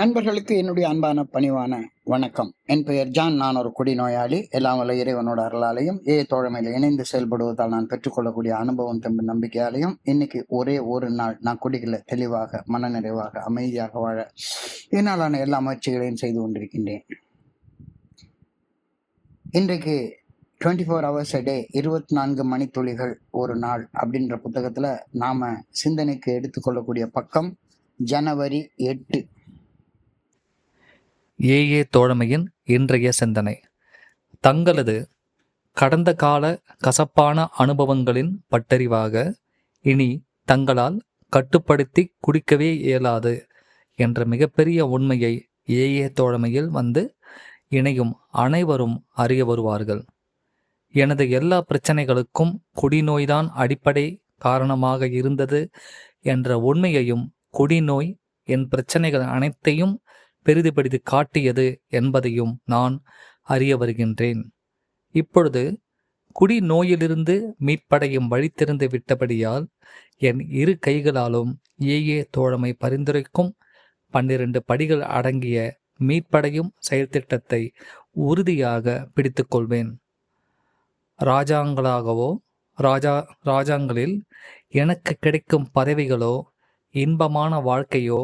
நண்பர்களுக்கு என்னுடைய அன்பான பணிவான வணக்கம். என் பெயர் ஜான். நான் ஒரு குடிநோயாளி. எல்லாம் வல்ல இறைவனோட அருளாலையும் தோழமையில இணைந்து செயல்படுவதால் நான் பெற்றுக்கொள்ளக்கூடிய அனுபவம் தம்பி நம்பிக்கையாலையும் இன்னைக்கு ஒரே ஒரு நாள் நான் குடிகளை தெளிவாக மனநிறைவாக அமைதியாக வாழ என்னாலான எல்லா முயற்சிகளையும் செய்து கொண்டிருக்கின்றேன். இன்றைக்கு 24 hours a day 24 மணித்துளிகள் ஒரு நாள் அப்படின்ற புத்தகத்துல நாம சிந்தனைக்கு எடுத்துக்கொள்ளக்கூடிய பக்கம் ஜனவரி 8. ஏஏ தோழமையின் இன்றைய சிந்தனை. தங்களது கடந்த கால கசப்பான அனுபவங்களின் பட்டறிவாக இனி தங்களால் கட்டுப்படுத்தி குடிக்கவே இயலாது என்ற மிகப்பெரிய உண்மையை ஏஏ தோழமையில் வந்து இணையும் அனைவரும் அறிய வருவார்கள். எனது எல்லா பிரச்சனைகளுக்கும் குடிநோய்தான் அடிப்படை காரணமாக இருந்தது என்ற உண்மையையும், குடிநோய் என் பிரச்சனைகள் அனைத்தையும் பெரிதுபடுத்தி காட்டியது என்பதையும் நான் அறிய வருகின்றேன். இப்பொழுது குடிநோயிலிருந்து மீட்படையும் வழி திறந்து விட்டபடியால் என் இரு கைகளாலும் ஏஏ தோழமை பரிந்துரைக்கும் 12 படிகள் அடங்கிய மீட்படையும் செயல்திட்டத்தை உறுதியாக பிடித்துக்கொள்வேன். ராஜாங்களில் எனக்கு கிடைக்கும் பதவிகளோ, இன்பமான வாழ்க்கையோ,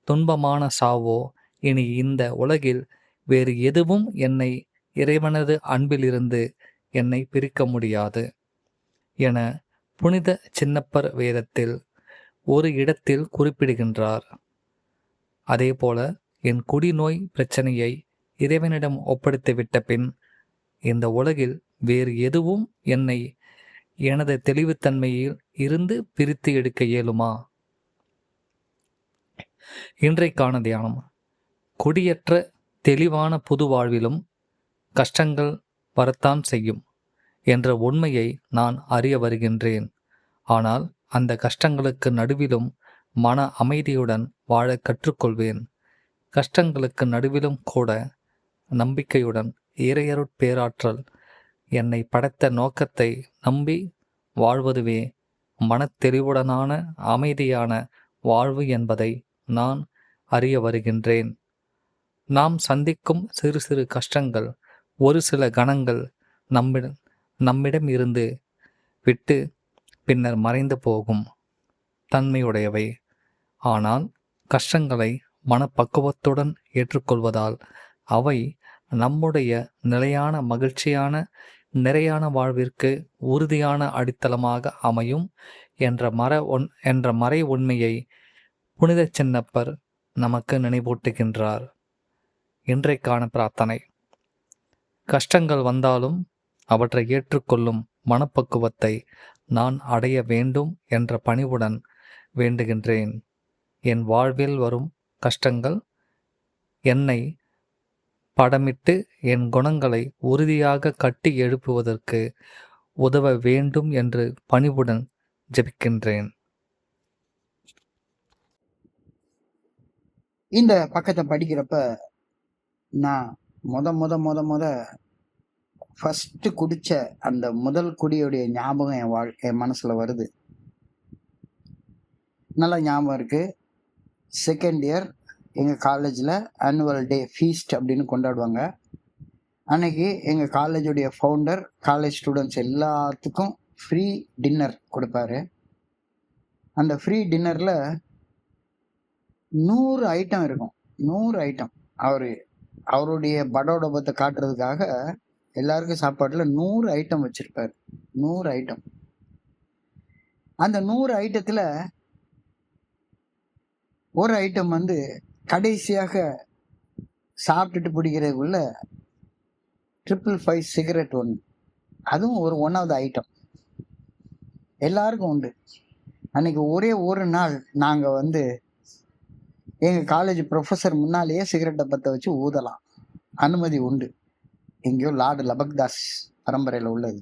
துன்பமான சாவோ இனி இந்த உலகில் வேறு எதுவும் என்னை இறைவனது அன்பிலிருந்து என்னை பிரிக்க முடியாது என புனித சின்னப்பர் வேதத்தில் ஒரு இடத்தில் குறிப்பிடுகின்றார். அதேபோல என் குடிநோய் பிரச்சனையை இறைவனிடம் ஒப்படைத்துவிட்ட பின் இந்த உலகில் வேறு எதுவும் என்னை எனது தெளிவுத்தன்மையில் இருந்து பிரித்து எடுக்க இயலுமா? இன்றைக்கான தியானம். குடியற்ற தெளிவான புது வாழ்விலும் கஷ்டங்கள் வரத்தான் செய்யும் என்ற உண்மையை நான் அறிய வருகின்றேன். ஆனால் அந்த கஷ்டங்களுக்கு நடுவிலும் மன அமைதியுடன் வாழ கற்றுக்கொள்வேன். கஷ்டங்களுக்கு நடுவிலும் கூட நம்பிக்கையுடன் இறையருட் பேராற்றல் என்னை படைத்த நோக்கத்தை நம்பி வாழ்வதுவே மனத்தெளிவுடனான அமைதியான வாழ்வு என்பதை நான் அறிய வருகின்றேன். நாம் சந்திக்கும் சிறு சிறு கஷ்டங்கள் ஒரு சில கணங்கள் நம்மிடம் இருந்து விட்டு பின்னர் மறைந்து போகும் தன்மையுடையவை. ஆனால் கஷ்டங்களை மனப்பக்குவத்துடன் ஏற்றுக்கொள்வதால் அவை நம்முடைய நிலையான மகிழ்ச்சியான நிறையான வாழ்விற்கு உறுதியான அடித்தளமாக அமையும் என்ற மறை உண்மையை புனித சின்னப்பர் நமக்கு நினைவூட்டுகின்றார். இன்றைக்கான பிரார்த்தனை. கஷ்டங்கள் வந்தாலும் அவற்றை ஏற்றுக்கொள்ளும் மனப்பக்குவத்தை நான் அடைய வேண்டும் என்ற பணிவுடன் வேண்டுகின்றேன். என் வாழ்வில் வரும் கஷ்டங்கள் என்னை படமிட்டு என் குணங்களை உறுதியாக கட்டி எழுப்புவதற்கு உதவ வேண்டும் என்று பணிவுடன் ஜெபிக்கின்றேன். இந்த பக்கத்தை படிக்கிறப்ப நான் முத ஃபஸ்ட்டு குடித்த அந்த முதல் குடியுடைய ஞாபகம் என் மனசில் வருது. நல்லா ஞாபகம் இருக்குது. செகண்ட் இயர் எங்கள் காலேஜில் ஆனுவல் டே ஃபீஸ்ட் அப்படின்னு கொண்டாடுவாங்க. அன்னைக்கு எங்கள் காலேஜுடைய ஃபவுண்டர் காலேஜ் ஸ்டூடெண்ட்ஸ் எல்லாத்துக்கும் ஃப்ரீ டின்னர் கொடுப்பாரு. அந்த ஃப்ரீ டின்னரில் 100 ஐட்டம் இருக்கும். 100 ஐட்டம். அவருடைய படோடபத்தை காட்டுறதுக்காக எல்லாருக்கும் சாப்பாட்டில் 100 ஐட்டம் வச்சிருப்பாரு. 100 ஐட்டம். அந்த 100 ஐட்டத்தில் ஒரு ஐட்டம் கடைசியாக சாப்பிட்டுட்டு பிடிக்கிறதுக்குள்ள 555 சிகரெட் ஒன்று. அதுவும் ஒரு 1வது ஐட்டம் எல்லாருக்கும் உண்டு. அன்னைக்கு ஒரே ஒரு நாள் நாங்கள் எங்கள் காலேஜ் ப்ரொஃபஸர் முன்னாலேயே சிகரெட்டை பற்ற வச்சு ஊதலாம், அனுமதி உண்டு. எங்கேயோ லார்டு லபக்தாஸ் பரம்பரையில் உள்ளது.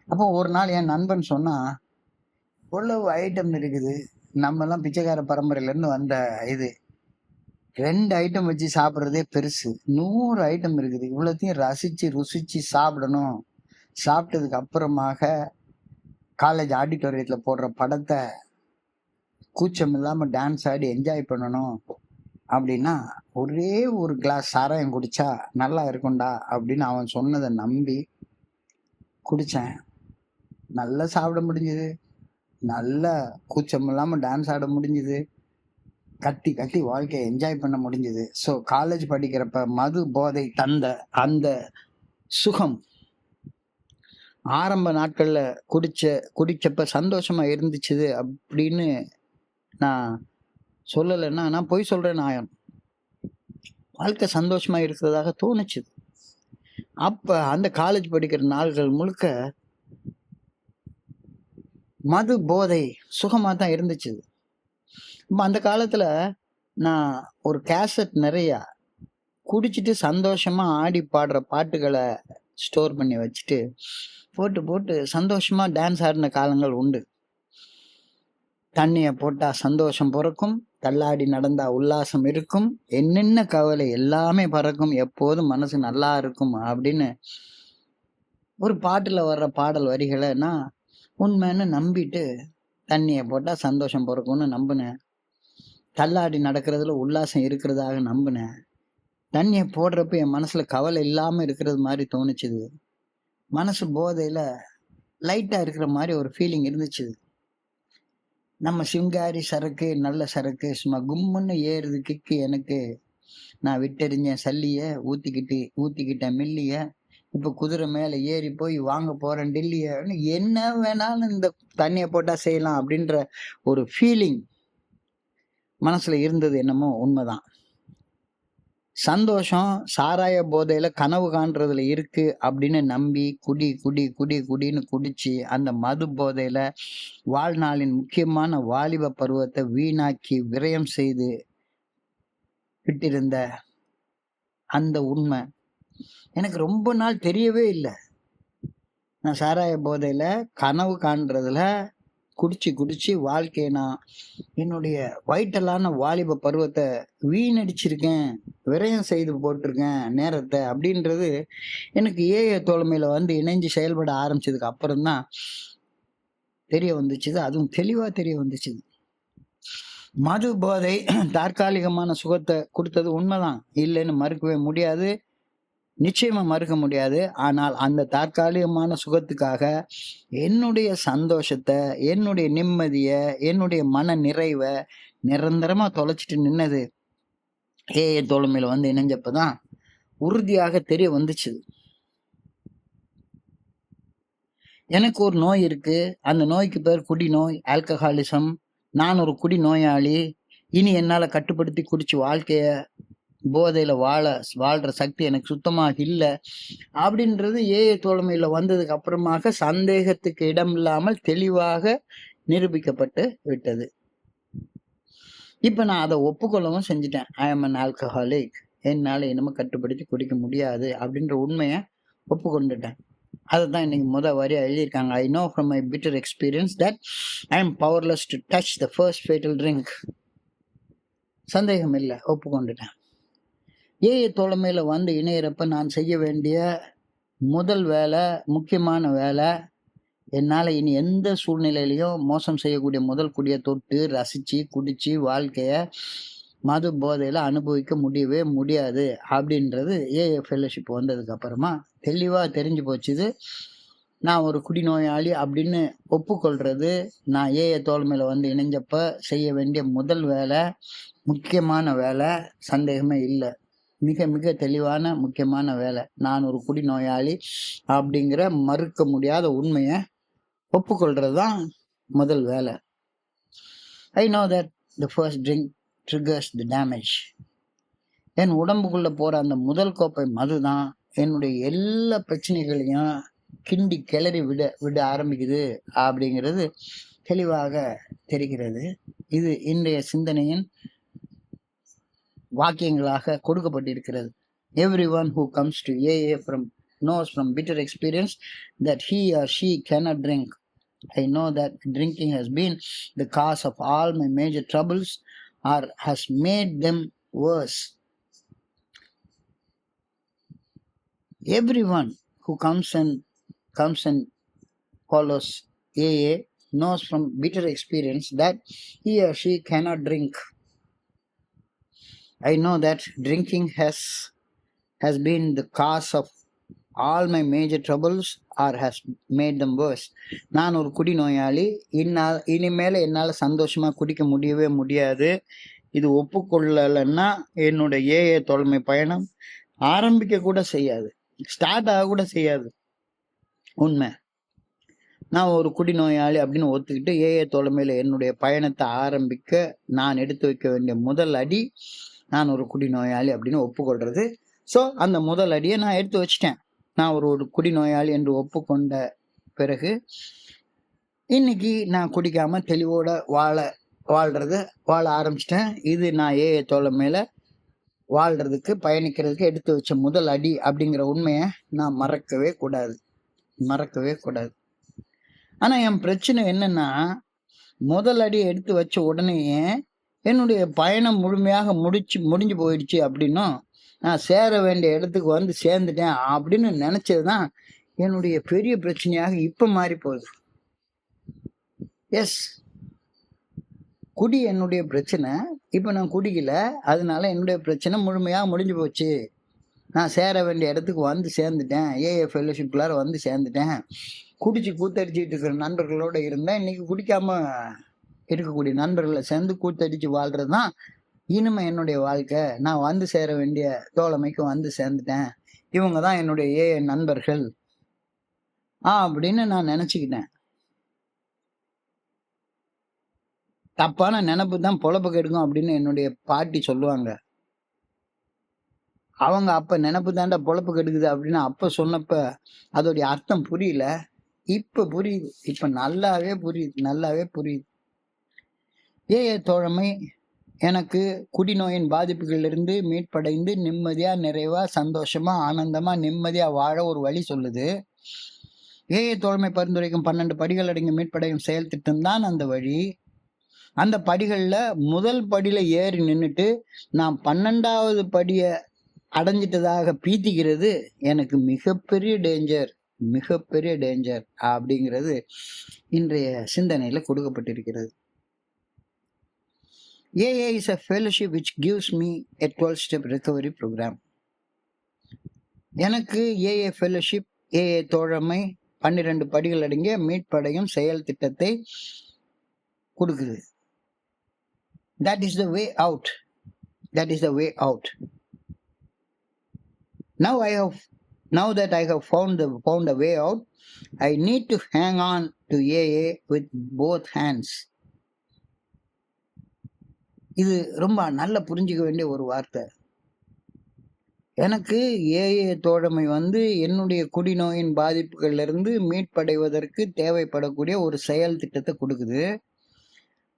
அப்போ ஒரு நாள் என் நண்பன் சொன்னால், இவ்வளவு ஐட்டம் இருக்குது, நம்மெல்லாம் பிச்சைக்கார பரம்பரையிலேருந்து வந்த இது 2 ஐட்டம் வச்சு சாப்பிட்றதே பெருசு, 100 ஐட்டம் இருக்குது, இவ்வளோத்தையும் ருசிச்சு சாப்பிடணும். சாப்பிட்டதுக்கு அப்புறமாக காலேஜ் ஆடிட்டோரியத்தில் போடுற படத்தை கூச்சம் இல்லாமல் டான்ஸ் ஆடி என்ஜாய் பண்ணணும் அப்படின்னா ஒரே ஒரு கிளாஸ் சாராயம் குடிச்சா நல்லா இருக்கும்டா அப்படின்னு அவன் சொன்னதை நம்பி குடித்தேன். நல்லா சாப்பிட முடிஞ்சுது, நல்லா கூச்சம் இல்லாமல் டான்ஸ் ஆட முடிஞ்சுது, கத்தி கத்தி வாழ்க்கையை என்ஜாய் பண்ண முடிஞ்சுது. ஸோ காலேஜ் படிக்கிறப்ப மது போதை தந்த அந்த சுகம் ஆரம்ப நாட்கள்ல குடிச்சப்ப சந்தோஷமா இருந்துச்சு அப்படின்னு நான் சொல்லலைன்னா நான் பொய் சொல்றேன். ஆயம் வாழ்க்கை சந்தோஷமா இருக்கிறதாக தோணுச்சு. அப்ப அந்த காலேஜ் படிக்கிற நாள்கள் முழுக்க மது போதை சுகமா தான் இருந்துச்சு. அந்த காலத்துல நான் ஒரு கேசட் நிறைய குடிச்சிட்டு சந்தோஷமா ஆடி பாடுற பாட்டுகளை ஸ்டோர் பண்ணி வச்சுட்டு போட்டு போட்டு சந்தோஷமா டான்ஸ் ஆடின காலங்கள் உண்டு. தண்ணிய போட்டா சந்தோஷம் பிறக்கும், தள்ளாடி நடந்தா உல்லாசம் இருக்கும், என்னென்ன கவலை எல்லாமே பறக்கும், எப்போதும் மனசு நல்லா இருக்கும் அப்படின்னு ஒரு பாட்டுல வர்ற பாடல் வரிகளை நான் உண்மைன்னு நம்பிட்டு தண்ணிய போட்டா சந்தோஷம் பிறக்கும்னு நம்பினேன். தள்ளாடி நடக்கிறதுல உல்லாசம் இருக்கிறதாக நம்பினேன். தண்ணியை போடுறப்ப என் மனசுல கவலை இல்லாம இருக்கிறது மாதிரி தோணுச்சுது. மனசு போதையில லைட்டா இருக்கிற மாதிரி ஒரு ஃபீலிங் இருந்துச்சு. நம்ம சிங்காரி சரக்கு நல்ல சரக்கு சும்மா கும்முன்னு ஏறுது கிக்கு எனக்கு, நான் விட்டெறிஞ்சேன் சல்லிய ஊத்திக்கிட்டேன் மில்லிய, இப்ப குதிரை மேல ஏறி போய் வாங்க போறேன் டில்லிய, என்ன வேணாலும் இந்த தண்ணியை போட்டா செய்யலாம் அப்படின்ற ஒரு ஃபீலிங் மனசுல இருந்தது. என்னமோ உண்மைதான். சந்தோஷம் சாராய போதையில கனவு காண்றதுல இருக்கு அப்படின்னு நம்பி குடின்னு குடிச்சு அந்த மது போதையில வாழ்நாளின் முக்கியமான வாலிப பருவத்தை வீணாக்கி விரயம் செய்து விட்டிருந்த அந்த உண்மை எனக்கு ரொம்ப நாள் தெரியவே இல்லை. நான் சாராய போதையில கனவு காண்றதுல குடிச்சு வாழ்க்கையை நான் என்னுடைய வைட்டலான வாலிப பருவத்தை வீணடிச்சிருக்கேன், விரயம் செய்து போட்டிருக்கேன் நேரத்தை அப்படின்றது எனக்கு ஏஐ தோழமையில வந்து இணைஞ்சு செயல்பட ஆரம்பிச்சதுக்கு அப்புறம்தான் தெரிய வந்துச்சு. அதுவும் தெளிவா தெரிய வந்துச்சு. மது போதை தற்காலிகமான சுகத்தை கொடுத்தது உண்மைதான், இல்லைன்னு மறுக்கவே முடியாது, நிச்சயமா மறுக்க முடியாது. ஆனால் அந்த தற்காலிகமான சுகத்துக்காக என்னுடைய சந்தோஷத்தை, என்னுடைய நிம்மதிய, என்னுடைய மன நிறைவை நிரந்தரமா தொலைச்சிட்டு நின்னது ஏஐ தோழமையில வந்து இணைஞ்சப்பதான் உறுதியாக தெரிய வந்துச்சு. எனக்கு ஒரு நோய் இருக்கு, அந்த நோய்க்கு பேர் குடி நோய், ஆல்கஹாலிசம். நான் ஒரு குடி நோயாளி. இனி என்னால கட்டுப்படுத்தி குடிச்சு வாழ்க்கைய போதையில வாழ்ற சக்தி எனக்கு சுத்தமாக இல்லை அப்படின்றது ஏஐ தோழமையில வந்ததுக்கு அப்புறமாக சந்தேகத்துக்கு இடம் இல்லாமல் தெளிவாக நிரூபிக்கப்பட்டு விட்டது. இப்ப நான் அதை ஒப்புக்கொள்ளவும் செஞ்சுட்டேன். ஐ எம் அன் ஆல்கஹாலிக், என்னால இனிமே கட்டுப்படுத்தி குடிக்க முடியாது அப்படின்ற உண்மையை ஒப்புக்கொண்டுட்டேன். அதுதான் இன்னைக்கு வரியா எழுதியிருக்காங்க. I know from my bitter experience that I am powerless to touch the first fatal drink. சந்தேகம் இல்லை, ஒப்புக்கொண்டுட்டேன். ஏஐ தோழமையில வந்து இணையிறப்ப நான் செய்ய வேண்டிய முதல் வேலை, முக்கியமான வேலை, என்னால் இனி எந்த சூழ்நிலையிலையும் மோசம் செய்யக்கூடிய முதல் குடியை தொட்டு ரசிச்சு குடிச்சு வாழ்க்கைய மது போதையில அனுபவிக்க முடியவே முடியாது அப்படின்றது ஏஐ ஃபெல்லோஷிப் வந்ததுக்கு அப்புறமா தெளிவா தெரிஞ்சு போச்சுது. நான் ஒரு குடிநோயாளி அப்படின்னு ஒப்புக்கொள்றது நான் ஏஐ தோழமையில வந்து இணைஞ்சப்ப செய்ய வேண்டிய முதல் வேலை, முக்கியமான வேலை, சந்தேகமே இல்லை. மிக மிக தெளிவான முக்கியமான வேலை. நான் ஒரு குடிநோயாளி அப்படிங்கிற மறுக்க முடியாத உண்மையை ஒப்புக்கொள்றது தான் முதல் வேலை. I know that the first drink triggers the damage. என் உடம்புக்குள்ள போற அந்த முதல் கோப்பை மதுதான் என்னுடைய எல்லா பிரச்சனைகளையும் கிண்டி கிளறி விட ஆரம்பிக்குது அப்படிங்கிறது தெளிவாக தெரிகிறது. இது இன்றைய சிந்தனையின் வாக்கியங்களாக கொடுக்கப்பட்டிருக்கிறது. Everyone who comes to AA knows from bitter experience that he or she cannot drink. I know that drinking has been the cause of all my major troubles or has made them worse. Everyone who comes and follows AA knows from bitter experience that he or she cannot drink. I know that drinking has been the cause of all my major troubles or has made them worse. நான் ஒரு குடி நோயாளி. இனிமேல் என்னால் சந்தோஷமா குடிக்க முடியவே முடியாது. இது ஒப்புக்கொள்ளலைன்னா என்னுடைய ஏஏ தோழமை பயணம் ஆரம்பிக்க கூட செய்யாது, ஸ்டார்ட் ஆக கூட செய்யாது. உண்மை. நான் ஒரு குடிநோயாளி அப்படின்னு ஒத்துக்கிட்டு ஏஏ தோழமையில் என்னுடைய பயணத்தை ஆரம்பிக்க நான் எடுத்து வைக்க வேண்டிய முதல் அடி நான் ஒரு குடிநோயாளி அப்படின்னு ஒப்புக்கொள்றது. ஸோ அந்த முதல் அடியை நான் எடுத்து வச்சிட்டேன். நான் ஒரு குடிநோயாளி என்று ஒப்புக்கொண்ட பிறகு இன்னைக்கு நான் குடிக்காம தெளிவோட வாழ ஆரம்பிச்சிட்டேன். இது நான் ஏஏ தோழமையில வாழ்றதுக்கு பயணிக்கிறதுக்கு எடுத்து வச்ச முதல் அடி அப்படிங்கிற உண்மையை நான் மறக்கவே கூடாது. ஆனா என் பிரச்சனை என்னன்னா, முதல் அடி எடுத்து வச்ச உடனேயே என்னுடைய பயணம் முழுமையாக முடிஞ்சு போயிடுச்சு அப்படின்னும், நான் சேர வேண்டிய இடத்துக்கு வந்து சேர்ந்துட்டேன் அப்படின்னு நினைச்சதுதான் என்னுடைய பெரிய பிரச்சனையாக இப்ப மாறி போகுது. எஸ், குடி என்னுடைய பிரச்சனை. இப்ப நான் குடிக்கல, அதனால என்னுடைய பிரச்சனை முழுமையாக முடிஞ்சு போச்சு. நான் சேர வேண்டிய இடத்துக்கு வந்து சேர்ந்துட்டேன், ஏஏ ஃபெல்லோஷிப்குள்ளார வந்து சேர்ந்துட்டேன். குடிச்சு கூத்தடிச்சுட்டு இருக்கிற நண்பர்களோட இருந்தேன். இன்னைக்கு குடிக்காம இருக்கக்கூடிய நண்பர்களை சேர்ந்து கூத்தடிச்சு வாழ்றதுதான் இனிமே என்னுடைய வாழ்க்கை. நான் வந்து சேர வேண்டிய தோழமைக்கு வந்து சேர்ந்துட்டேன். இவங்க தான் என்னுடைய ஏஏ நண்பர்கள் அப்படின்னு நான் நினைச்சுக்கிட்டேன். தப்பான நினைப்பு தான் பொழப்பு கெடுக்கும் அப்படின்னு என்னுடைய பாட்டி சொல்லுவாங்க. அவங்க அப்ப நினைப்பு தாண்டா பொழப்பு கெடுக்குது அப்படின்னு அப்ப சொன்னப்ப அதோடைய அர்த்தம் புரியல. இப்ப புரியுது. இப்ப நல்லாவே புரியுது. ஏஏ தோழமை எனக்கு குடிநோயின் பாதிப்புகளிலிருந்து மீட்படைந்து நிம்மதியா, நிறைவா, சந்தோஷமா, ஆனந்தமா, நிம்மதியா வாழ ஒரு வழி சொல்லுது. ஏஏ தோழமை பரிந்துரைக்கும் 12 படிகள் அடங்கிய மீட்படையும் செயல் திட்டம் தான் அந்த வழி. அந்த படிகள்ல முதல் படியில ஏறி நின்றுட்டு நான் 12வது படியை அடைஞ்சிட்டதாக பீத்திக்கிறது எனக்கு மிகப்பெரிய டேஞ்சர் அப்படிங்கிறது இன்றைய சிந்தனையில கொடுக்கப்பட்டிருக்கிறது. AA is a fellowship which gives me a 12-step recovery program. எனக்கு ஏஏ ஃபெல்லோஷிப், ஏஏ தோழமை 12 படிகள் அடங்கிய மீட்படையும் செயல் திட்டத்தை கொடுக்குது. That is the way out. Now that I have found a way out, I need to hang on to AA with both hands. இது ரொம்ப நல்ல புரிஞ்சுக்க வேண்டிய ஒரு வார்த்தை. எனக்கு ஏஏ தோழமை என்னுடைய குடிநோயின் பாதிப்புகள்ல இருந்து மீட்படைவதற்கு தேவைப்படக்கூடிய ஒரு செயல் திட்டத்தை கொடுக்குது.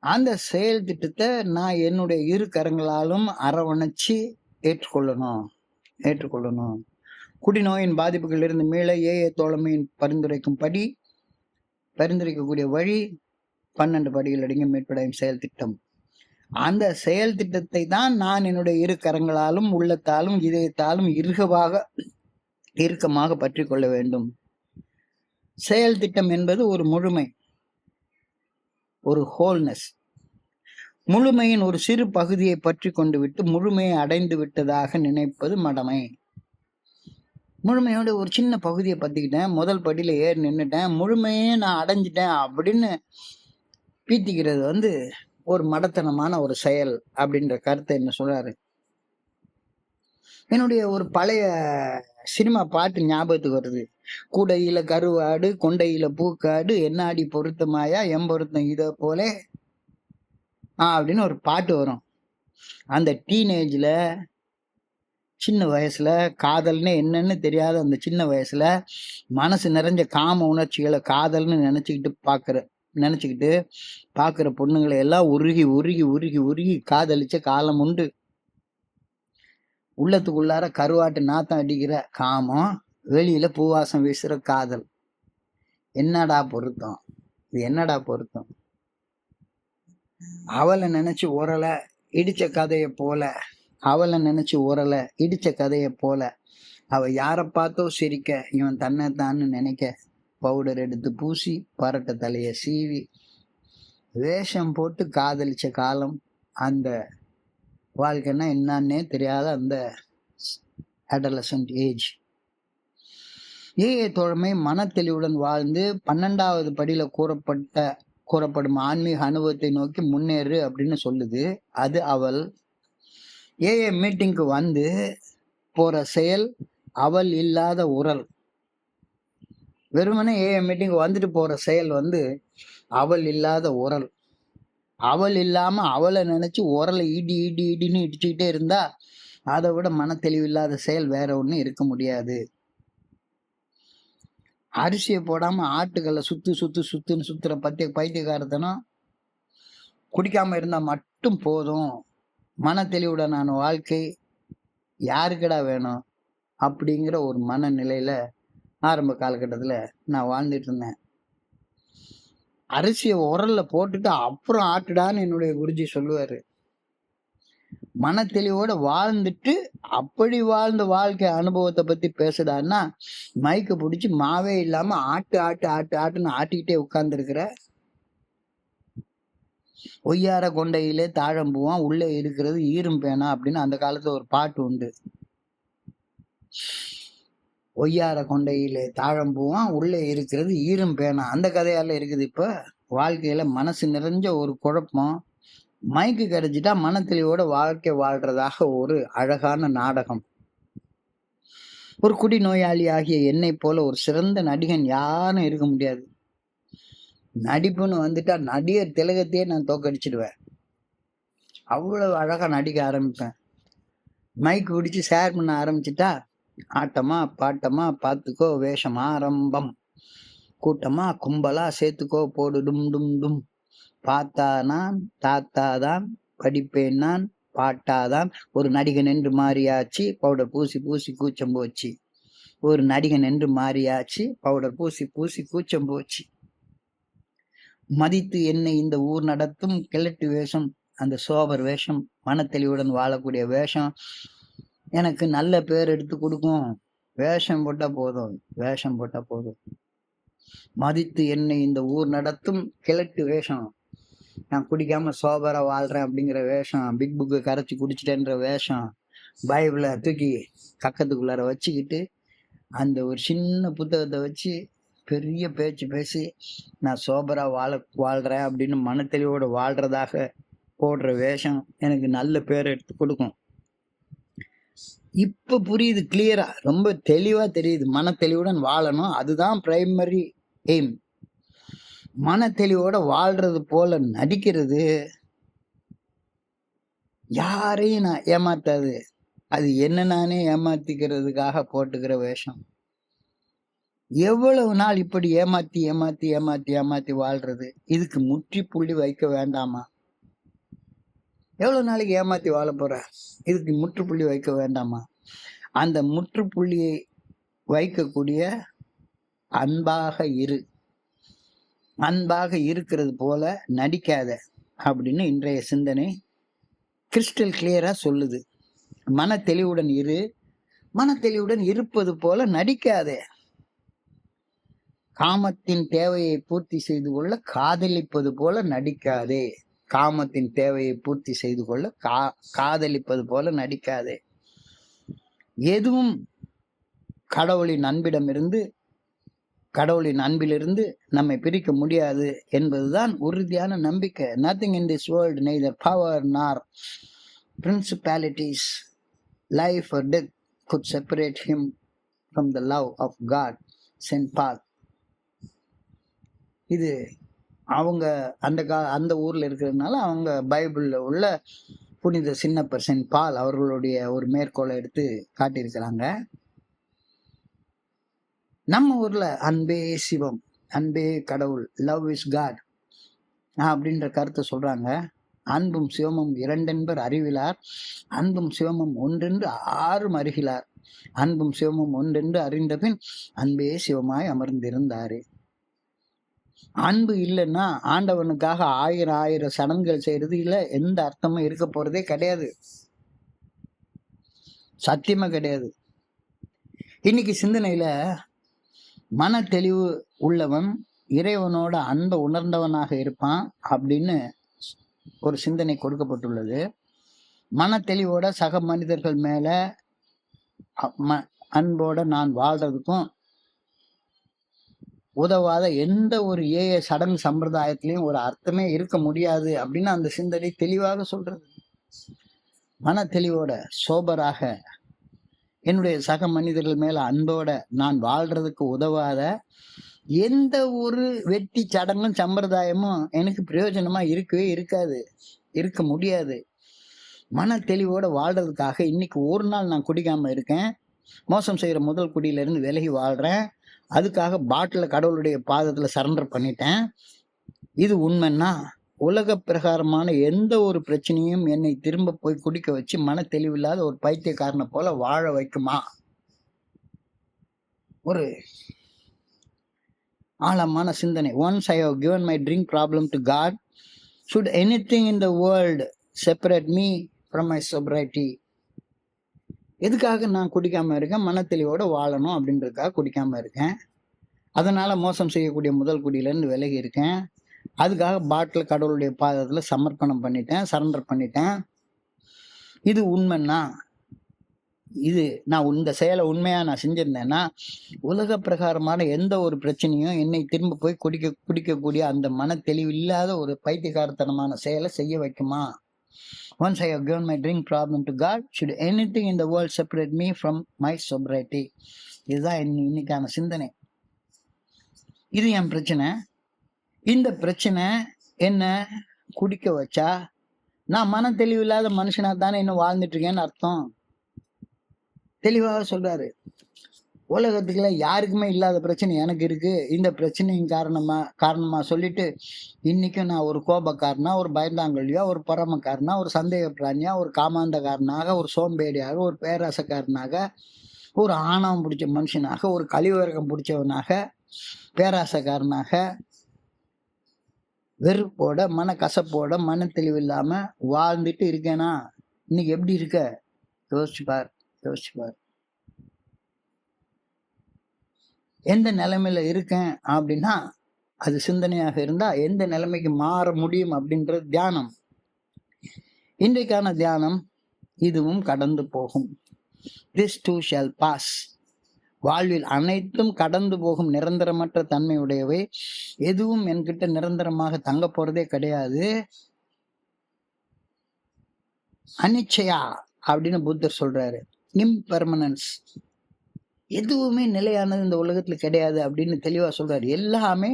அந்த செயல் திட்டத்தை நான் என்னுடைய இரு கரங்களாலும் அரவணைச்சு ஏற்றுக்கொள்ளணும். குடிநோயின் பாதிப்புகளிலிருந்து மீள ஏஏ தோழமையின் பரிந்துரைக்கக்கூடிய வழி 12 படிகள் அடங்கிய மீட்படையும் செயல் திட்டம். அந்த செயல் திட்டத்தை தான் நான் என்னுடைய இரு கரங்களாலும், உள்ளத்தாலும், இதயத்தாலும் இறுக்கமாக பற்றி கொள்ள வேண்டும். செயல் திட்டம் என்பது ஒரு முழுமை, ஒரு ஹோல்னஸ். முழுமையின் ஒரு சிறு பகுதியை பற்றி கொண்டு விட்டு முழுமையை அடைந்து விட்டதாக நினைப்பது மடமை. முழுமையோட ஒரு சின்ன பகுதியை பத்திக்கிட்டேன், முதல் படியில ஏறி நின்றுட்டேன், முழுமையே நான் அடைஞ்சிட்டேன் அப்படின்னு பீத்திக்கிறது ஒரு மடத்தனமான ஒரு செயல் அப்படின்ற கருத்தை என்ன சொல்றாரு. என்னுடைய ஒரு பழைய சினிமா பாட்டு ஞாபகத்துக்கு வருது. கூடையில கருவாடு, கொண்டையில பூக்காடு, என்னாடி பொருத்தமாயா, எம்பொருத்தம் இதை போல அப்படின்னு ஒரு பாட்டு வரும். அந்த டீனேஜ்ல, சின்ன வயசுல, காதல்னு என்னன்னு தெரியாத அந்த சின்ன வயசுல மனசு நிறைஞ்ச காம உணர்ச்சிகளை காதல்னு நினைச்சுக்கிட்டு பாக்குற பொண்ணுங்களை எல்லாம் உருகி காதலிச்ச காலம் உண்டு. உள்ளத்துக்குள்ளார கருவாட்டு நாத்தம் அடிக்கிற காமம், வெளியில பூவாசம் வீசுற காதல். என்னடா பொருத்தம். அவளை நினைச்சு இடிச்ச கதையை போல அவ யாரை பார்த்தோ சிரிக்க, இவன் தன்னைத்தான்னு நினைக்க, பவுடர் எடுத்து பூசி, பரட்ட தலைய சீவி, வேஷம் போட்டு காதலிச்ச காலம் அந்த வாழ்க்கைன்னா என்னன்னே தெரியாத அந்த அடலசன்ட் ஏஜ். ஏஏ தோழமை மனத்தெளிவுடன் வாழ்ந்து 12வது படியில கூறப்படும் ஆன்மீக அனுபவத்தை நோக்கி முன்னேறு அப்படின்னு சொல்லுது. அது அவள். ஏஏ மீட்டிங்க்கு வந்து போற செயல் அவள் இல்லாத உரல். வெறுமனே ஏஏ மீட்டிங் வந்துட்டு போற செயல் வந்து அவள் இல்லாத உரல். அவள் இல்லாம அவளை நினைச்சு உரலை இடின்னு இடிச்சுக்கிட்டே இருந்தா அதை விட மனத்தெளிவு இல்லாத செயல் வேற ஒண்ணு இருக்க முடியாது. அரிசியை போடாம ஆட்டுக்கல்ல சுத்துன்னு சுத்துற பைத்தியக்காரத்தனம் குடிக்காம இருந்தா மட்டும் போதும். மனத்தெளிவுடனான வாழ்க்கை யாருக்குடா வேணும் அப்படிங்கிற ஒரு மனநிலையில ஆரம்ப காலகட்டத்துல நான் வாழ்ந்துட்டு இருந்தேன். அரிசியை உரல்ல போட்டுட்டு அப்புறம் ஆட்டுடான்னு என்னுடைய குருஜி சொல்லுவாரு. மனத்தெளிவோட வாழ்ந்துட்டு அப்படி வாழ்ந்த வாழ்க்கை அனுபவத்தை பத்தி பேசுடான்னா மைக்க பிடிச்சி மாவே இல்லாம ஆட்டுன்னு ஆட்டிக்கிட்டே உட்கார்ந்து இருக்கிற ஒய்யார கொண்டையிலே தாழம்பூவான் உள்ளே இருக்கிறது ஈரும் பேனா அப்படின்னு அந்த காலத்துல ஒரு பாட்டு உண்டு. ஒய்யார கொண்டையிலே தாழம்பூவான் உள்ளே இருக்கிறது ஈரும் பேனா, அந்த கதையால இருக்குது. இப்ப வாழ்க்கையில மனசு நிறைஞ்ச ஒரு குழப்பம், மைக்கு கிடைச்சிட்டா மனத்தெளிவோட வாழ்க்கை வாழ்றதாக ஒரு அழகான நாடகம். ஒரு குடி நோயாளி ஆகிய என்னை போல ஒரு சிறந்த நடிகன் யாரும் இருக்க முடியாது. நடிப்புன்னு வந்துட்டா நடிகர் திலகத்தையே நான் தோக்கடிச்சிடுவேன். அவ்வளவு அழகா நடிக்க ஆரம்பிப்பேன். மைக்கு பிடிச்சி ஷேர் பண்ண ஆரம்பிச்சுட்டா ஆட்டமா பாட்டமா பார்த்துக்கோ வேஷம் ஆரம்பம், கூட்டமா கும்பலா சேர்த்துக்கோ போடு டும் டும் டும், பார்த்தாதான் தாத்தாதான் படிப்பேன் நான் பாட்டாதான், ஒரு நடிகன் என்று மாறியாச்சு பவுடர் பூசி கூச்சம் போச்சு, ஒரு நடிகன் என்று மாறியாச்சு பவுடர் பூசி கூச்சம் போச்சு, மதித்து என்னை இந்த ஊர் நடத்தும் கிழட்டு வேஷம், அந்த சோபர் வேஷம், மனத்தெளிவுடன் வாழக்கூடிய வேஷம் எனக்கு நல்ல பேர் எடுத்து கொடுக்கும். வேஷம் போட்டா போதும். மதித்து என்னை இந்த ஊர் நடத்தும் கிழட்டு வேஷம், நான் குடிக்காம சோபரா வாழ்றேன் அப்படிங்கிற வேஷம், பிக் புக்கு கரைச்சி குடிச்சிட்டேன்ற வேஷம், பைபிளை தூக்கி கக்கத்துக்குள்ளார வச்சுக்கிட்டு அந்த ஒரு சின்ன புத்தகத்தை வச்சு பெரிய பேச்சு பேசி நான் சோபரா வாழ்றேன் அப்படின்னு மனத்தெளிவோட வாழ்றதாக போடுற வேஷம் எனக்கு நல்ல பேர் எடுத்து கொடுக்கும். இப்ப புரியுது, கிளியரா, ரொம்ப தெளிவா தெரியுது. மனத்தெளிவுடன் வாழணும், அதுதான் பிரைமரி எய்ம். மனத்தெளிவோட வாழ்றது போல நடிக்கிறது யாரையும் நான் ஏமாத்தாது. அது என்ன நானே ஏமாத்திக்கிறதுக்காக போட்டுக்கிற வேஷம். எவ்வளவு நாள் இப்படி ஏமாத்தி வாழ்றது? இதுக்கு முற்றுப்புள்ளி வைக்க வேண்டாமா? எவ்வளவு நாளைக்கு ஏமாத்தி வாழ போற? இதுக்கு முற்றுப்புள்ளி வைக்க வேண்டாமா? அந்த முற்றுப்புள்ளியை வைக்கக்கூடிய அன்பாக இருக்கிறது போல நடிக்காத அப்படின்னு இன்றைய சிந்தனை கிறிஸ்டல் கிளியரா சொல்லுது. மனத்தெளிவுடன் இருப்பது போல நடிக்காதே. காமத்தின் தேவையை பூர்த்தி செய்து கொள்ள காதலிப்பது போல நடிக்காதே. காமத்தின் தேவையை பூர்த்தி செய்து கொள்ள காதலிப்பது போல நடிக்காதே. எதுவும் கடவுளின் அன்பிலிருந்து நம்மை பிரிக்க முடியாது என்பதுதான் உறுதியான நம்பிக்கை. Nothing in this world, neither power nor principalities, life or death could separate him from the love of God. Saint Paul. இது அவங்க அந்த ஊர்ல இருக்கிறதுனால அவங்க பைபிள்ல உள்ள புனித சின்னப்பர் செயின்ட் பால் அவர்களுடைய ஒரு மேற்கோளை எடுத்து காட்டியிருக்கிறாங்க. நம்ம ஊர்ல அன்பே சிவம், அன்பே கடவுள், லவ் இஸ் காட் அப்படின்ற கருத்தை சொல்றாங்க. அன்பும் சிவமும் இரண்டென்பர் அறிவிலார், அன்பும் சிவமும் ஒன்றென்று ஆறும் அறிகிறார், அன்பும் சிவமும் ஒன்றென்று அறிந்த பின் அன்பே சிவமாய் அமர்ந்திருந்தாரே. அன்பு இல்லைன்னா ஆண்டவனுக்காக ஆயிரம் சடங்குகள் செய்யறது இல்ல, எந்த அர்த்தமும் இருக்க போறதே கிடையாது, சத்தியமா கிடையாது. இன்னைக்கு சிந்தனையில மன தெளிவு உள்ளவன் இறைவனோட அன்பை உணர்ந்தவனாக இருப்பான் அப்படின்னு ஒரு சிந்தனை கொடுக்கப்பட்டுள்ளது. மன தெளிவோட சக மனிதர்கள் மேல அன்போட நான் வாழ்றதுக்கும் உதவாத எந்த ஒரு ஏய சடங்கு சம்பிரதாயத்திலையும் ஒரு அர்த்தமே இருக்க முடியாது அப்படின்னு அந்த சிந்தனை தெளிவாக சொல்றது. மன தெளிவோட சோபராக என்னுடைய சக மனிதர்கள் மேல அன்போட நான் வாழ்றதுக்கு உதவாத எந்த ஒரு வெட்டி சடங்கும் சம்பிரதாயமும் எனக்கு பிரயோஜனமா இருக்கவே இருக்காது, இருக்க முடியாது. மன தெளிவோட வாழ்றதுக்காக இன்னைக்கு ஒரு நாள் நான் குடிக்காம இருக்கேன். மோசம் செய்யற முதல் குடியில இருந்து விலகி வாழ்றேன். அதுக்காக பாட்டில கடவுளுடைய பாதத்துல சரண்டர் பண்ணிட்டேன். இது உண்மைன்னா உலக பிரகாரமான எந்த ஒரு பிரச்சனையும் என்னை திரும்ப போய் குடிக்க வச்சு மன தெளிவில்லாத ஒரு பைத்தியக்காரனை போல வாழ வைக்குமா? ஒரு ஆழமான சிந்தனை. Once I have given my drink problem to God, should anything in the world separate me from my sobriety? எதுக்காக நான் குடிக்காம இருக்கேன்? மன தெளிவோட வாழணும் அப்படின்றதுக்காக குடிக்காம இருக்கேன். அதனால மோசம் செய்யக்கூடிய முதல் குடியிலேருந்து விலகி இருக்கேன். அதுக்காக பாட்டில் கடவுளுடைய பாதத்துல சமர்ப்பணம் பண்ணிட்டேன், சரண்டர் பண்ணிட்டேன். இது உண்மைன்னா, இது நான் இந்த செயலை உண்மையா நான் செஞ்சிருந்தேன்னா உலக பிரகாரமான எந்த ஒரு பிரச்சனையும் என்னை திரும்ப போய் குடிக்கக்கூடிய அந்த மன தெளிவு இல்லாத ஒரு பைத்தியக்காரத்தனமான செயலை செய்ய வைக்குமா? Once I have given my drink problem to God, should anything in the world separate me from my sobriety? இதுதான் இன்னைக்கான சிந்தனை. இது என் பிரச்சனை. இந்த பிரச்சனை என்ன குடிக்க வச்சா நான் மன தெளிவு இல்லாத மனுஷனா தானே இன்னும் வாழ்ந்துட்டு இருக்கேன்னு அர்த்தம். தெளிவாக சொல்றாரு. உலகத்துக்குள்ள யாருக்குமே இல்லாத பிரச்சனை எனக்கு இருக்கு. இந்த பிரச்சனையின் காரணமா சொல்லிட்டு இன்னைக்கும் நான் ஒரு கோபக்காரனா, ஒரு பயந்தாங்கொல்லியா, ஒரு பரமக்காரனா, ஒரு சந்தேக பிராணியா, ஒரு காமாந்தக்காரனாக, ஒரு சோம்பேறியாக, ஒரு பேராசக்காரனாக, ஒரு ஆணவம் பிடிச்ச மனுஷனாக, ஒரு கழிவரகம் பிடிச்சவனாக, பேராசக்காரனாக, வெறுப்போட மன கசப்போட மன தெளிவு இல்லாம வாழ்ந்துட்டு இருக்கேனா? இன்னைக்கு எப்படி இருக்க? யோசிச்சுப்பார். எந்த நிலைமையில இருக்கேன் அப்படின்னா அது சிந்தனையாக இருந்தா எந்த நிலைமைக்கு மாற முடியும் அப்படின்றது தியானம். இன்றைக்கான தியானம், இதுவும் கடந்து போகும். This too shall pass. வாழ்வில் அனைத்தும் கடந்து போகும் நிரந்தரமற்ற தன்மையுடையவை. எதுவும் என்கிட்ட நிரந்தரமாக தங்க போறதே கிடையாது. அனிச்சயா அப்படின்னு புத்தர் சொல்றாரு. இம்பெர்மனன்ஸ், எதுவுமே நிலையானது இந்த உலகத்துல கிடையாது அப்படின்னு தெளிவா சொல்றாரு. எல்லாமே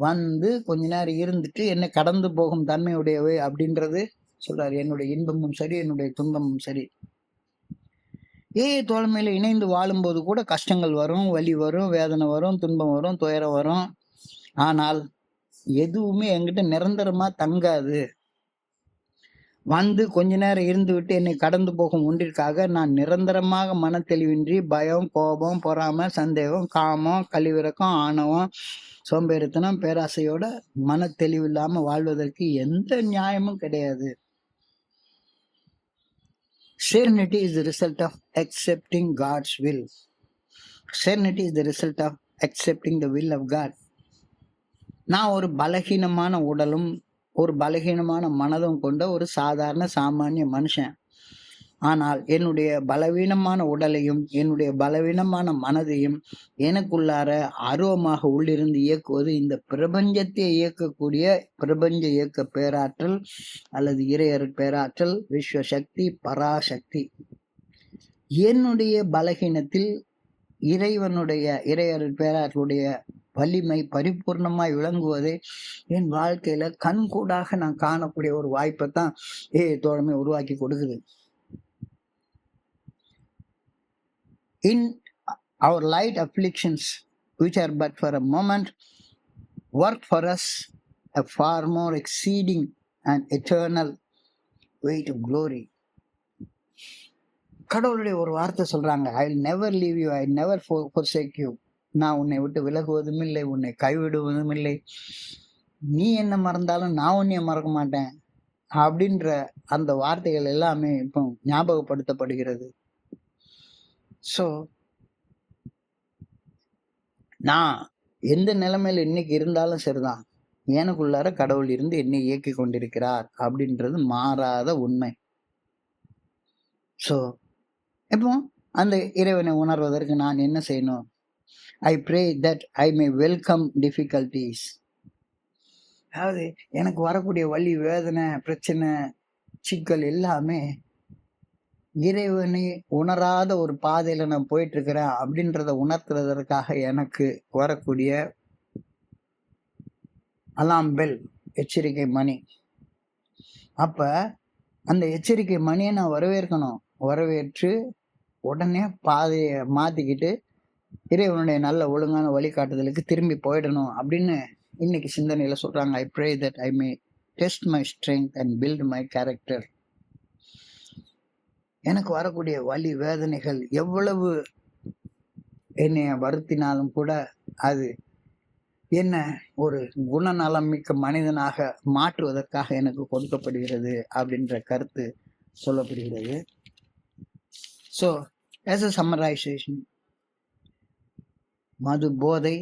வந்து கொஞ்ச நேரம் இருந்துட்டு என்ன கடந்து போகும் தன்மையுடையவை அப்படின்றது சொல்றாரு. என்னுடைய இன்பமும் சரி, என்னுடைய துன்பமும் சரி. தோழமையில இணைந்து வாழும்போது கூட கஷ்டங்கள் வரும், வலி வரும், வேதனை வரும், துன்பம் வரும், துயரம் வரும். ஆனால் எதுவுமே என்கிட்ட நிரந்தரமா தங்காது. வந்து கொஞ்ச நேரம் இருந்து விட்டு என்னை கடந்து போகும் ஒன்றிற்காக நான் நிரந்தரமாக மன தெளிவின்றி பயம், கோபம், பொறாமை, சந்தேகம், காமம், கழிவிறக்கம், ஆணவம், சோம்பேறித்தனம், பேராசையோட மன தெளிவு இல்லாம வாழ்வதற்கு எந்த நியாயமும் கிடையாது. Serenity is the result of accepting God's will. Serenity is the result of accepting the will of God. நான் ஒரு பலகீனமான உடலும் ஒரு பலகீனமான மனதும் கொண்ட ஒரு சாதாரண சாமானிய மனுஷன். ஆனால் என்னுடைய பலவீனமான உடலையும் என்னுடைய பலவீனமான மனதையும் எனக்குள்ளார ஆர்வமாக உள்ளிருந்து இயக்குவது இந்த பிரபஞ்சத்தை இயக்கக்கூடிய பிரபஞ்ச இயக்க பேராற்றல் அல்லது இறையருட் பேராற்றல், விஸ்வசக்தி, பராசக்தி. என்னுடைய பலகீனத்தில் இறைவனுடைய இறையருட் பேராற்றலுடைய வலிமை பரிபூர்ணமாய் விளங்குவதை என் வாழ்க்கையில கண்கூடாக நான் காணக்கூடிய ஒரு வாய்ப்பை தான் தோழமை உருவாக்கி கொடுக்குது. In our light afflictions, which are but for a moment, work for us a far more exceeding and eternal weight of glory. கடவுளுடைய ஒரு வார்த்தை சொல்றாங்க, I will never leave you, I will never forsake you. நான் உன்னை விட்டு விலகுவதும் இல்லை, உன்னை கைவிடுவதும் இல்லை. நீ என்ன மறந்தாலும் நான் உன்னைய மறக்க மாட்டேன் அப்படின்ற அந்த வார்த்தைகள் எல்லாமே இப்போ ஞாபகப்படுத்தப்படுகிறது. ஸோ நான் எந்த நிலைமையில இன்னைக்கு இருந்தாலும் சரிதான், எனக்குள்ளார கடவுள் இருந்து என்னை இயக்கி கொண்டிருக்கிறார் அப்படின்றது மாறாத உண்மை. ஸோ இப்போ அந்த இறைவனை உணர்வதற்கு நான் என்ன செய்யணும்? ஐ pray that I may welcome difficulties. அதாவது எனக்கு வரக்கூடிய வலி, வேதனை, பிரச்சனை, சிக்கல் எல்லாமே இறைவனை உணராத ஒரு பாதையில நான் போயிட்டு இருக்கிறேன் அப்படின்றத உணர்த்துறதற்காக எனக்கு வரக்கூடிய அலாம் பெல், எச்சரிக்கை மணி. அப்ப அந்த எச்சரிக்கை மணியை நான் வரவேற்கணும். வரவேற்று உடனே பாதையை மாத்திக்கிட்டு இறைவனுடைய நல்ல ஒழுங்கான வழிகாட்டுதலுக்கு திரும்பி போயிடணும் அப்படின்னு இன்னைக்கு சிந்தனையில சொல்றாங்க. I pray that I may test my strength and build my character. எனக்கு வரக்கூடிய வலி, வேதனைகள் எவ்வளவு என்னைய வருத்தினாலும் கூட அது என்ன ஒரு குணநலம் மிக்க மனிதனாக மாற்றுவதற்காக எனக்கு கொடுக்கப்படுகிறது அப்படின்ற கருத்து சொல்லப்படுகிறது. ஸோ ஆஸ் அ சம்மரைசேஷன், மது போதை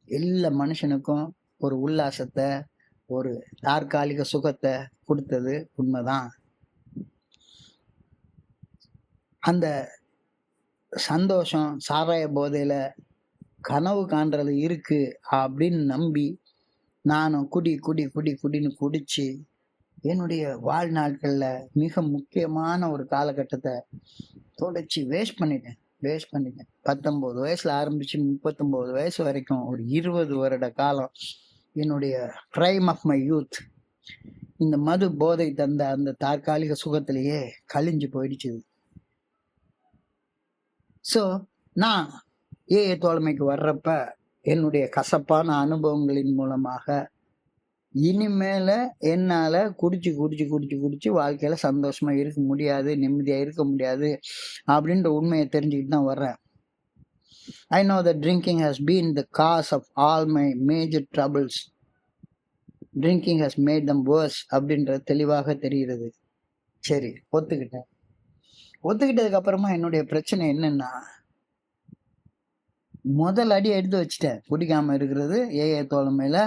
எல்லா மனுஷனுக்கும் ஒரு உல்லாசத்தை, ஒரு தற்காலிக சுகத்தை கொடுத்தது உண்மைதான். அந்த சந்தோஷம் சாராய போதையில கனவு காண்றது இருக்கு அப்படின்னு நம்பி நானும் குடின்னு குடிச்சு என்னுடைய வாழ்நாட்கள்ல மிக முக்கியமான ஒரு காலகட்டத்தை தொடர்ச்சி வேஸ்ட் பண்ணிட்டேன். 19 வயசுல ஆரம்பிச்சு 39 வயசு வரைக்கும் ஒரு 20 வருட காலம் என்னுடைய பிரைம் ஆஃப் மை யூத் இந்த மது போதை தந்த அந்த தற்காலிக சுகத்திலேயே கழிஞ்சு போயிடுச்சு. ஸோ நான் ஏஏ தோழமைக்கு வர்றப்ப என்னுடைய கசப்பான அனுபவங்களின் மூலமாக இனிமேல என்னால குடிச்சு வாழ்க்கையில சந்தோஷமா இருக்க முடியாது, நிம்மதியா இருக்க முடியாது அப்படின்ற உண்மையை தெரிஞ்சுக்கிட்டு தான் வர்றேன். I know that drinking has been the cause of all my major troubles. Drinking has made them worse அப்படின்றது தெளிவாக தெரிகிறது. சரி, ஒத்துக்கிட்டதுக்கு அப்புறமா என்னுடைய பிரச்சனை என்னன்னா, முதல் அடி எடுத்து வச்சுட்டேன். குடிக்காம இருக்கிறது ஏஏ தோழமையில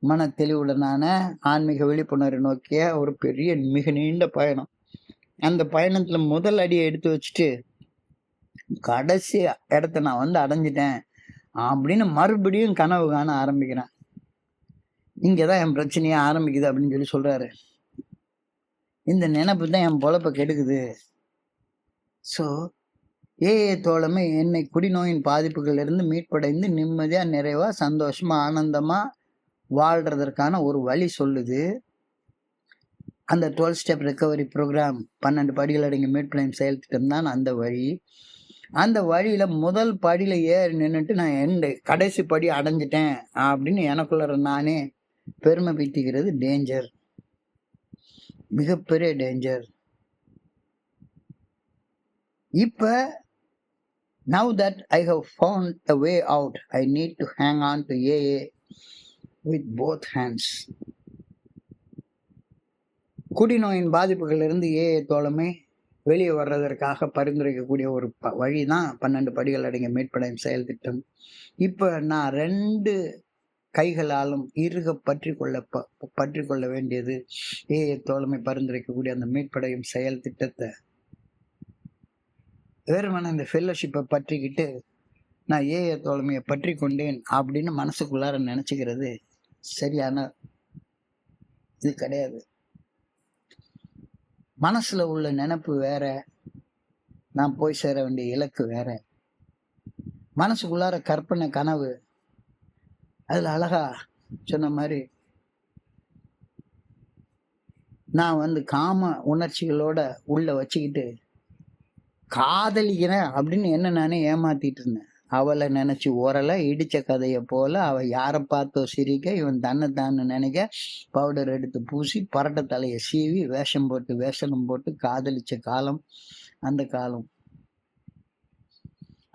மன தெளிவுடனான ஆன்மீக விழிப்புணர்வு நோக்கிய ஒரு பெரிய மிக நீண்ட பயணம். அந்த பயணத்துல முதல் அடியை எடுத்து வச்சுட்டு கடைசி இடத்த நான் அடைஞ்சிட்டேன் அப்படின்னு மறுபடியும் கனவு காண ஆரம்பிக்கிறேன். இங்கதான் என் பிரச்சனையே ஆரம்பிக்குது அப்படின்னு சொல்றாரு. இந்த நினைப்பு தான் என் பொழப்ப கெடுக்குது. ஸோ ஏஏ தோழமை என்னை குடிநோயின் பாதிப்புகள் இருந்து மீட்படைந்து நிம்மதியா, நிறைவா, சந்தோஷமா, ஆனந்தமா வாழ்றதற்கான ஒரு வழி சொல்லுது. அந்த 12 ஸ்டெப் ரெக்கவரி ப்ரோக்ராம் 12 படிகள் அடங்கிய மீட்படையும் செயல் திட்டம் தான் அந்த வழி. அந்த வழியில முதல் படியில ஏறி நின்றுட்டு நான் கடைசி படி அடைஞ்சிட்டேன் அப்படின்னு எனக்குள்ள நானே பெருமை பீத்திக்கிறது டேஞ்சர், மிகப்பெரிய டேஞ்சர். இப்ப now that I have found a way out, I need to hang on to AA with both hands. குடிநோயின் பாதிப்புகள் இருந்து ஏஏ தோழமை வெளியே வர்றதற்காக பரிந்துரைக்கக்கூடிய ஒரு வழிதான் 12 படிகள் அடங்கிய மீட்படையும் செயல் திட்டம். இப்ப நான் 2 கைகளாலும் இறுக பற்றி கொள்ள வேண்டியது ஏஏ தோழமை பரிந்துரைக்கக்கூடிய அந்த மீட்படையும் செயல் திட்டத்தை. வேறுமான இந்த ஃபெல்லோஷிப்பை பற்றிக்கிட்டு நான் ஏஏ தோழமையை பற்றி கொண்டேன் அப்படின்னு மனசுக்குள்ளார நினைச்சுக்கிறது சரியான இது கிடையாது. மனசுல உள்ள நினைப்பு வேற, நான் போய் சேர வேண்டிய இலக்கு வேற. மனசுக்குள்ளார கற்பனை, கனவு, அதுல அழகா சொன்ன மாதிரி நான் காம உணர்ச்சிகளோட உள்ள வச்சுக்கிட்டு காதலிக்கிறேன் அப்படின்னு என்ன நானே ஏமாத்திட்டு இருந்தேன். அவளை நினைச்சு ஓரல இடிச்ச கதையை போல அவ யாரை பார்த்தோ சிரிக்க, இவன் தன்னை நினைக்க பவுடர் எடுத்து பூசி பரட்ட தலையை சீவி வேஷனம் போட்டு காதலிச்ச காலம் அந்த காலம்.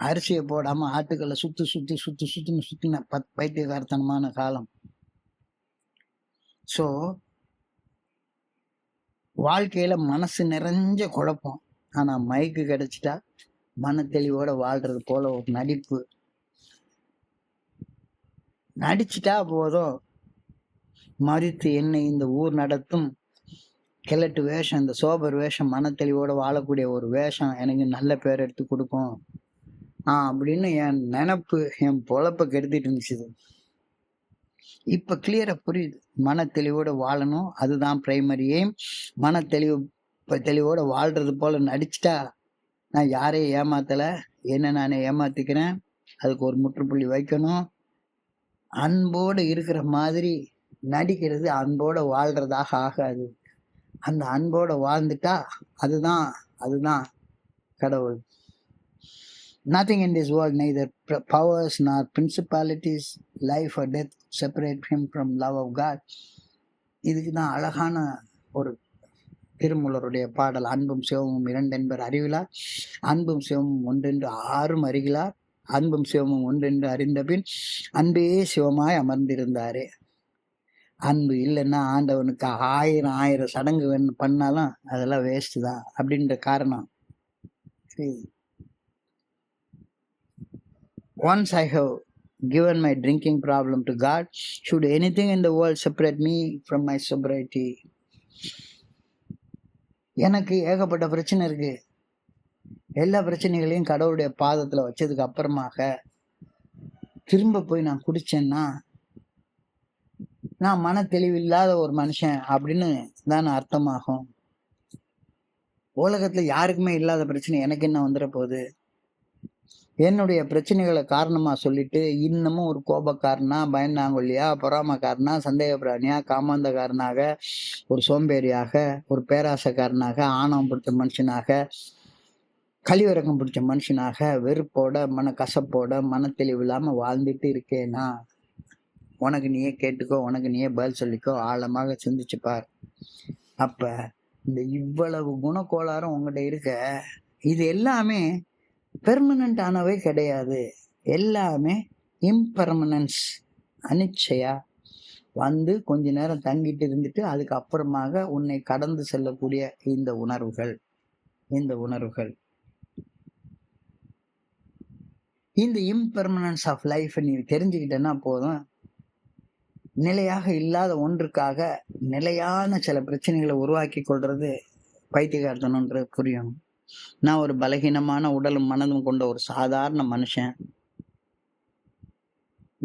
அரிசியை போடாம ஆட்டுக்களை சுத்தின பைத்தியகாரத்தனமான காலம். ஸோ வாழ்க்கையில மனசு நிறைஞ்ச குழப்பம். ஆனா மைக்கு கிடைச்சிட்டா மன தெளிவோட வாழ்றது போல ஒரு நடிப்பு. நடிச்சுட்டா போதும், மறித்து என்னை இந்த ஊர் நடத்தும் கிழட்டு வேஷம், இந்த சோபர் வேஷம், மனத்தெளிவோட வாழக்கூடிய ஒரு வேஷம் எனக்கு நல்ல பேர் எடுத்து கொடுக்கும் அப்படின்னு என் நினப்பு என் பொழப்ப கெடுத்துட்டு இருந்துச்சு. இப்ப கிளியரா புரியுது. மனத்தெளிவோட வாழணும், அதுதான் பிரைமரி எய்ம். தெளிவோட வாழ்றது போல நடிச்சுட்டா நான் யாரையும் ஏமாத்தல, என்ன நானே ஏமாத்திக்கிறேன். அதுக்கு ஒரு முற்றுப்புள்ளி வைக்கணும். அன்போடு இருக்கிற மாதிரி நடிக்கிறது அன்போட வாழ்றதாக ஆகாது. அந்த அன்போட வாழ்ந்துட்டா அதுதான் கடவுள். Nothing in this world, neither powers nor principalities, life or death, separate him from love of God. இதுக்கு தான் அழகான ஒரு திருமூலருடைய பாடல். அன்பும் சிவமும் இரண்டென்பர் அறிவிலார், அன்பும் சிவமும் ஒன்றென்று ஆறும் அறிகிறார், அன்பும் சிவமும் ஒன்றென்று அறிந்த பின் அன்பே சிவமாய் அமர்ந்திருந்தாரே. அன்பு இல்லைன்னா ஆண்டவனுக்கு ஆயிரம் சடங்கு பண்ணாலும் அதெல்லாம் வேஸ்ட் தான் அப்படின்ற காரணம். Once I have given my drinking problem to God, should anything in the world separate me from my sobriety? எனக்கு ஏகப்பட்ட பிரச்சனை இருக்கு. எல்லா பிரச்சனைகளையும் கடவுளுடைய பாதத்துல வச்சதுக்கு அப்புறமாக திரும்ப போய் நான் குடிச்சேன்னா நான் மன தெளிவில்லாத ஒரு மனுஷன் அப்படின்னு தான் அர்த்தமாகும். உலகத்துல யாருக்குமே இல்லாத பிரச்சனை எனக்கு என்ன வந்துட போகுது? என்னுடைய பிரச்சனைகளை காரணமா சொல்லிட்டு இன்னமும் ஒரு கோபக்காரனா, பயந்தாங்கொல்லியா, பொறாமக்காரனா, சந்தேக பிராணியா, காமாந்தக்காரனாக, ஒரு சோம்பேறியாக, ஒரு பேராசக்காரனாக, ஆணவம் பிடிச்ச மனுஷனாக, கழிவிறக்கம் பிடிச்ச மனுஷனாக, வெறுப்போட, மன கசப்போட, மன தெளிவு இல்லாம வாழ்ந்துட்டு இருக்கேனா? உனக்கு நீயே கேட்டுக்கோ, உனக்கு நீயே பதில் சொல்லிக்கோ, ஆழமாக சிந்திச்சு பார். அப்ப இந்த இவ்வளவு குணக்கோளாறும் உங்ககிட்ட இருக்க, இது எல்லாமே பெர்மனன்ட் ஆனவே கிடையாது. எல்லாமே இம்பெர்மனன்ஸ், அனிச்சையா வந்து கொஞ்ச நேரம் தங்கிட்டு இருந்துட்டு அதுக்கப்புறமாக உன்னை கடந்து செல்லக்கூடிய இந்த உணர்வுகள் இந்த இம்பெர்மனன்ஸ் ஆஃப் லைஃப் நீ தெரிஞ்சுக்கிட்டேன்னா போதும். நிலையாக இல்லாத ஒன்றுக்காக நிலையான சில பிரச்சனைகளை உருவாக்கி கொள்றது பைத்தியகார்த்தனன்றது புரியும். நான் ஒரு பலகீனமான உடலும் மனதும் கொண்ட ஒரு சாதாரண மனுஷன்.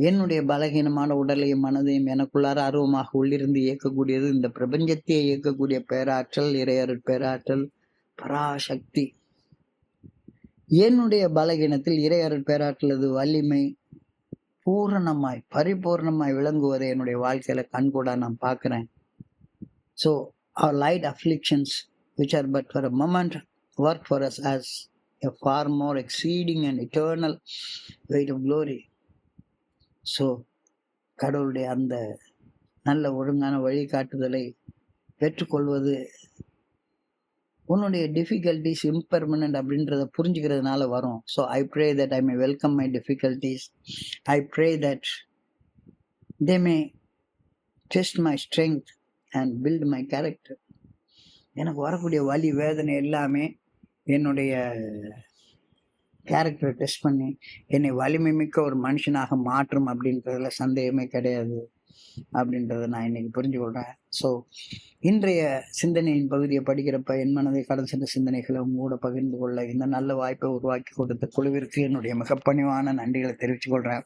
என்னுடைய பலகீனமான உடலையும் மனதையும் எனக்குள்ளார அருவமாக உள்ளிருந்து இயக்கக்கூடியது இந்த பிரபஞ்சத்தையே இயக்கக்கூடிய பேராற்றல், இறையருட் பேராற்றல், பராசக்தி. என்னுடைய பலகீனத்தில் இறையருட் பேராற்றலது வலிமை பூரணமாய் பரிபூர்ணமாய் விளங்குவதை என்னுடைய வாழ்க்கையில கண்கூடா நான் பார்க்கிறேன். So our light afflictions, which are but for a moment, work for us as a far more exceeding and eternal weight of glory. So கடவுளுடைய அந்த நல்ல ஒழுங்கான வழிகாட்டுதலை பெற்றுக்கொள்வது உன்னுடைய டிஃபிகல்டிஸ் இம்பெர்மனன்ட் அப்படின்றத புரிஞ்சுக்கிறதுனால வரும். So I pray that I may welcome my difficulties. I pray that they may test my strength and build my character. எனக்கு வரக்கூடிய வலி வேதனை எல்லாமே என்னுடைய கேரக்டரை டெஸ்ட் பண்ணி என்னை வலிமை மிக்க ஒரு மனுஷனாக மாற்றும் அப்படின்றதுல சந்தேகமே கிடையாது அப்படின்றத நான் இன்னைக்கு புரிஞ்சு கொள்றேன். ஸோ இன்றைய சிந்தனையின் பகுதியை படிக்கிறப்ப என் மனதை கடந்து சென்ற சிந்தனைகளை உங்களோட பகிர்ந்து கொள்ள இந்த நல்ல வாய்ப்பை உருவாக்கி கொடுத்த குழுவிற்கு என்னுடைய மிக பணிவான நன்றிகளை தெரிவித்துக் கொள்றேன்.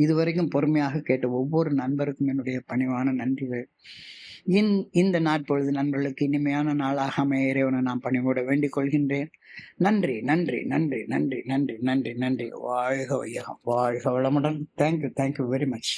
இதுவரைக்கும் பொறுமையாக கேட்ட ஒவ்வொரு நண்பருக்கும் என்னுடைய பணிவான நன்றிகள். இந்த நாட்பொழுது நண்பர்களுக்கு இனிமையான நாளாக அமைய இறைவனை நான் பணிவோட வேண்டிக் கொள்கின்றேன். நன்றி நன்றி நன்றி நன்றி நன்றி நன்றி நன்றி. வாழ்க வையகம், வாழ்க வளமுடன். Thank you very much.